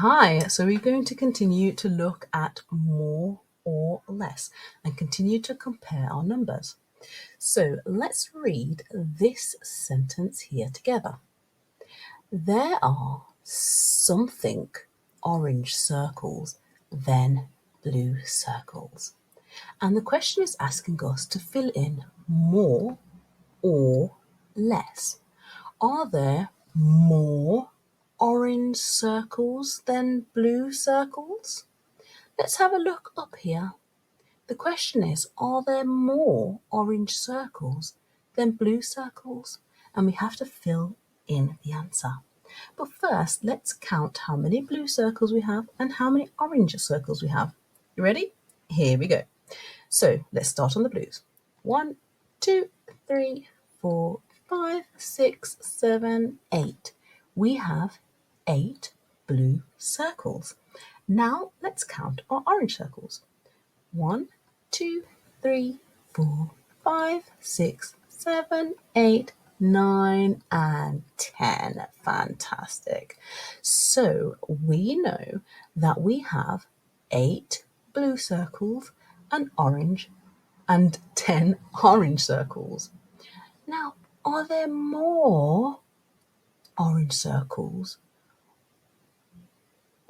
Hi, so we're going to continue to look at more or less and continue to compare our numbers. So let's read this sentence here together. There are something orange circles, then blue circles. And the question is asking us to fill in more or less. Are there more orange circles than blue circles? Let's have a look up here. The question is, are there more orange circles than blue circles? And we have to fill in the answer. But first, let's count how many blue circles we have and how many orange circles we have. You ready? Here we go. So let's start on the blues. 1, 2, 3, 4, 5, 6, 7, 8. We have 8 blue circles. Now let's count our orange circles. 1, 2, 3, 4, 5, 6, 7, 8, 9, and 10. Fantastic. So we know that we have 8 blue circles and 10 orange circles. Now, are there more orange circles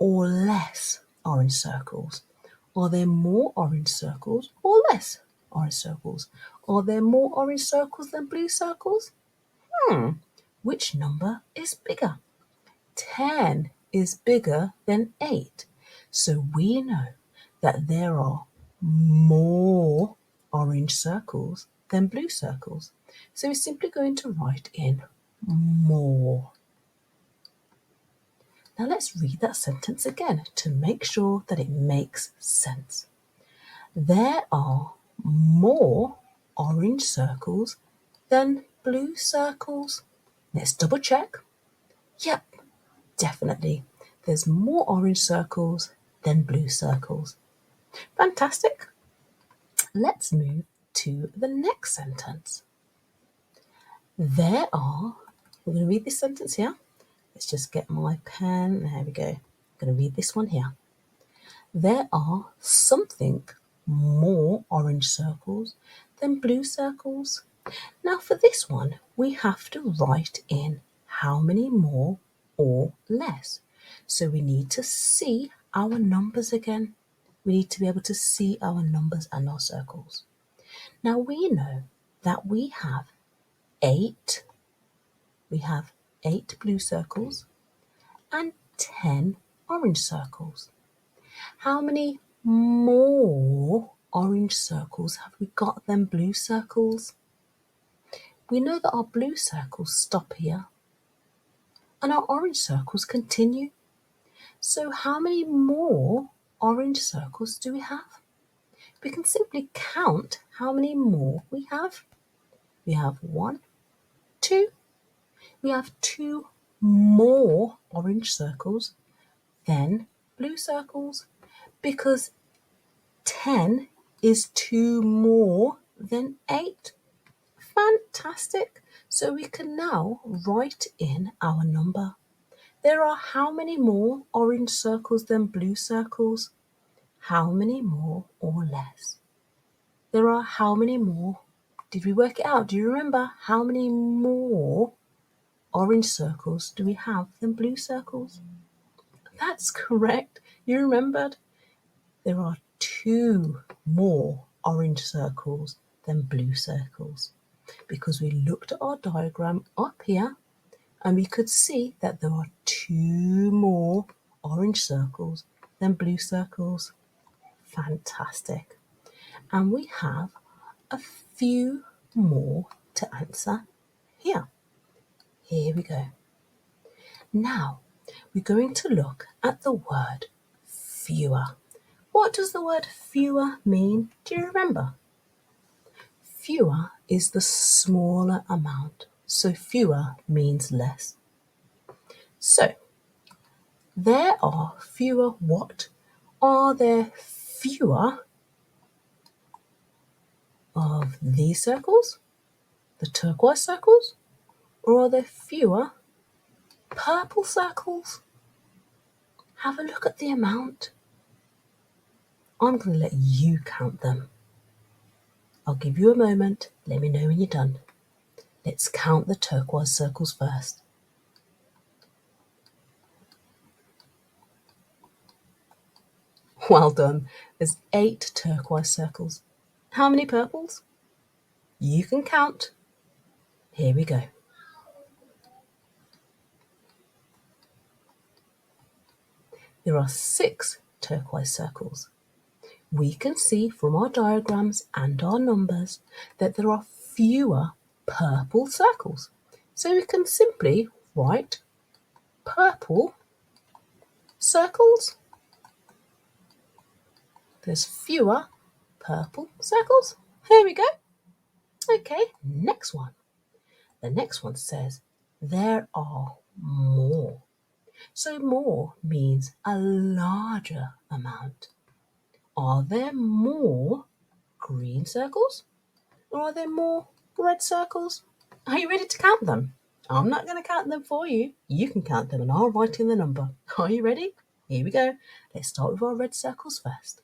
or less orange circles? Are there more orange circles or less orange circles? Are there more orange circles than blue circles? Which number is bigger? 10 is bigger than 8. So we know that there are more orange circles than blue circles. So we're simply going to write in more. Now let's read that sentence again to make sure that it makes sense. There are more orange circles than blue circles. Let's double check. Yep, definitely. There's more orange circles than blue circles. Fantastic. Let's move to the next sentence. We're going to read this sentence here. Let's just get my pen. There we go. I'm going to read this one here. There are something more orange circles than blue circles. Now for this one, we have to write in how many more or less. So we need to see our numbers again. We need to be able to see our numbers and our circles. Now we know that we have 8 blue circles and 10 orange circles. How many more orange circles have we got than blue circles? We know that our blue circles stop here and our orange circles continue. So how many more orange circles do we have? We can simply count how many more we have. We have 1, 2. We have 2 more orange circles than blue circles because 10 is 2 more than 8. Fantastic. So we can now write in our number. There are how many more orange circles than blue circles? How many more or less? There are how many more? Did we work it out? Do you remember how many more orange circles do we have than blue circles? That's correct. You remembered. There are 2 more orange circles than blue circles because we looked at our diagram up here and we could see that there are 2 more orange circles than blue circles. Fantastic. And we have a few more to answer here. Here we go. Now we're going to look at the word fewer. What does the word fewer mean? Do you remember? Fewer is the smaller amount, so fewer means less. So, there are fewer what? Are there fewer of these circles, the turquoise circles, or are there fewer purple circles? Have a look at the amount. I'm going to let you count them. I'll give you a moment. Let me know when you're done. Let's count the turquoise circles first. Well done. There's 8 turquoise circles. How many purples? You can count. Here we go. There are 6 turquoise circles. We can see from our diagrams and our numbers that there are fewer purple circles. So we can simply write purple circles. There's fewer purple circles. Here we go. Okay, next one. The next one says there are more. So more means a larger amount. Are there more green circles or are there more red circles? Are you ready to count them? I'm not going to count them for you. You can count them and I'll write in the number. Are you ready? Here we go. Let's start with our red circles first.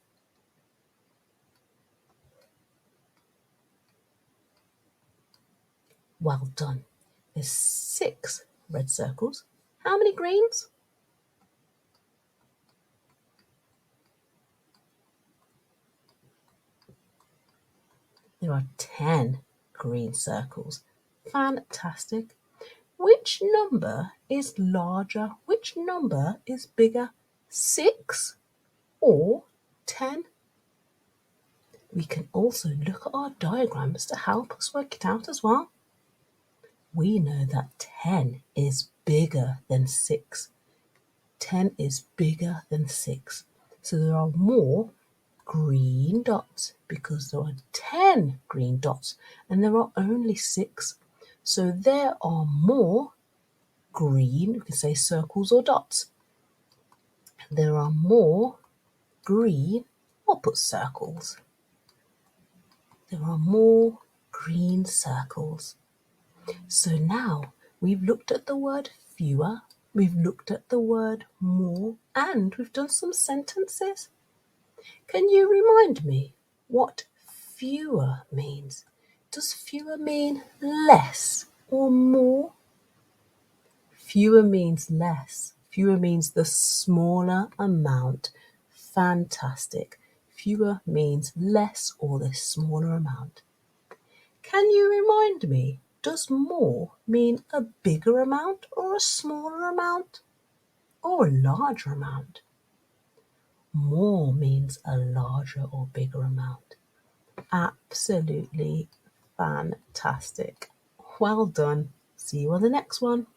Well done. There's 6 red circles. How many greens? There are 10 green circles. Fantastic. Which number is larger? Which number is bigger? 6 or 10? We can also look at our diagrams to help us work it out as well. We know that 10 is bigger than 6. 10 is bigger than 6. So there are more green dots because there are 10 green dots and there are only 6. So there are more green, we can say circles or dots. There are more green, or put circles. There are more green circles. So now we've looked at the word fewer, we've looked at the word more, and we've done some sentences. Can you remind me what fewer means? Does fewer mean less or more? Fewer means less. Fewer means the smaller amount. Fantastic. Fewer means less or the smaller amount. Can you remind me, does more mean a bigger amount or a smaller amount or a larger amount? More means a larger or bigger amount. Absolutely fantastic. Well done. See you on the next one.